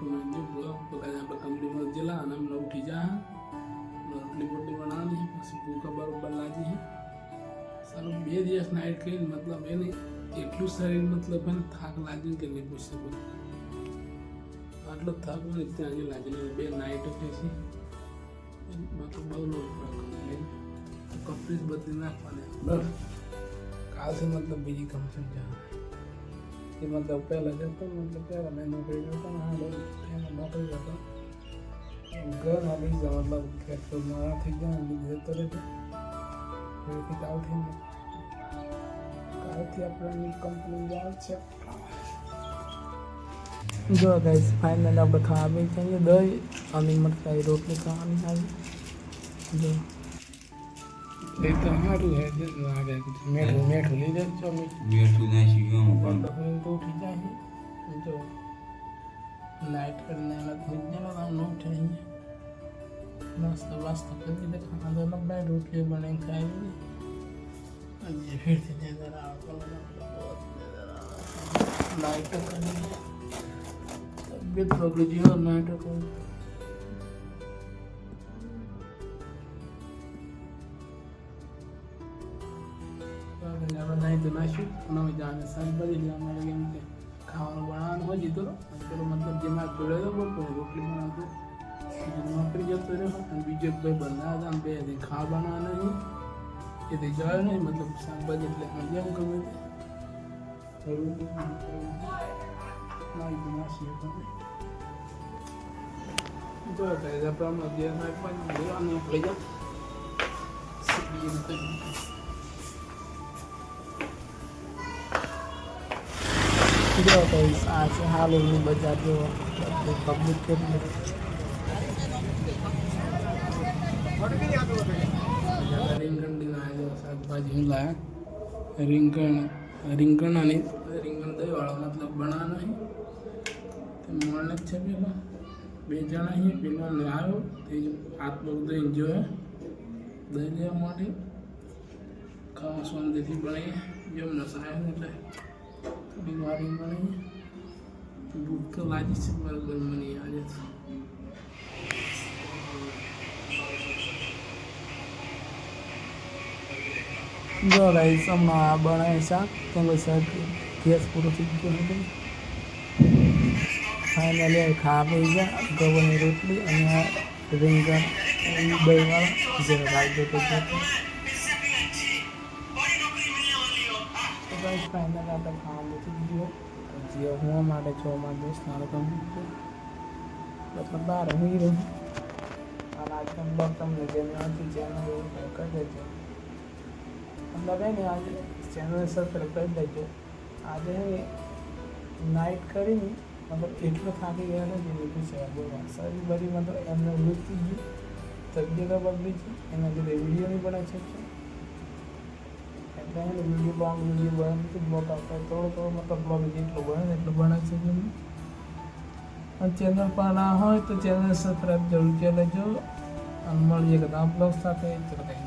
जो पकाने આપણે કંપનીમાં જેલા અને અમે ઉઠી જા રોટલી બોટલી બનાવવાની પછી ભૂકા બરોબર લાગી સારું 2 દિવસ નાઈટ કરીને મતલબ એને એટલું શરીર મતલબ એને થાક લાગી કે નહીં પૂછે બધું આટલો થાક મને ત્યાં જ લાગી 2 નાઈટ થઈ છે મતલબ બહુ લોડ પડે કંપની બદલી નાખવાની બસ કાલથી મતલબ બીજી કંપની જા ये मतलब पहला जब मतलब पहला मैं नौकरी करता ना हाँ लोग नौकरी करता घर अभी मतलब खेत को मारा थी गया तो रहते फिर काल थी अपनी कंपनी जाल છે જો ગાઈસ ફાઇનલ આપણે ખાવા चाहिए દહીં અને મરચાઈ રોટલી ખાવાની આવી જો એ તો સારું હે જે લાગે મેઠું મેઠું લઈ જજો મેઠું નાખી ગયો પણ તો ઉઠી જાય જો નાઇટ करने में मिल जाना हम लोग चाहिए नाश्ता वास्ता करके खाना तो बैठ उठ के बने खाएंगे ये फिर से नजर आ नाइट करनी तबियत बगड़ जी और नाइट को नहीं तो नाशु ना जाने शाकभाजी लेवा एम के खाવાનું બનાવવાનું હોય જીતો પેલો મતલબ જેમાં જોડે તો બપોરે રોટલી બનાવતો નોકરી જતો રહ્યો અને બીજો ભાઈ બનાવતા બે ખાવા બનાવવાના નહીં એ જાય નહીં મતલબ શાકભાજી એટલે મજા ગમે જો આપણે ગેસમાં પણ લેવાનું લઈ જાઓ जो गाइस आज हाल में बाजार जो पब्लिक के रिंगण लाया शाकभाजी लाया रिंगण रिंगण અને રીંગણ દહીં વાળો મતલબ બનાવવાનો છે તો મળને છે પેલા 2 જણા છે પેલો ને આવ્યો તે હાથ પગ દહીં જો દહીં લેવા માટે ખાવા શાંતિથી બનાવીએ જેમને સાહેબ એટલે बीमारी बनी भूख तो लाजी से बराबर मनी आ जाती जो राइस हम बनाए शाक तो शाक गैस पूरा ठीक गयो फाइनली खा पी गया गव्हानी रोटली અને રીંગણ દહીંવાળા જે રાઈ દો गाइस फाइनल આપણે ખાવા મૂકી દીધું જે હું માટે 6 માં દોસ્ત મારો કમ્પ્લીટ છે મતલબ બહાર હું રહ્યો અને આજ બ્લોગ તમને જેમ નથી ચેનલ કરી દેજો મતલબ એને આજે ચેનલ સબસ્ક્રાઈબ કરી દેજો આજે નાઇટ કરીને મતલબ એટલો થાકી ગયો નથી બીજું છે બોલવા શરીર બધી મતલબ એમને વૃત્તિ ગયું તબિયત બગડી છે એના લીધે વિડીયો નહીં બનાવી શકશે वीडियो बना तो ब्लॉग आता है थोड़ा मतलब ब्लॉग जो बना चैनल पर ना हो तो चैनल सब्सक्राइब जरूर कर लेजो मळीए ब्लॉग साथ चलो।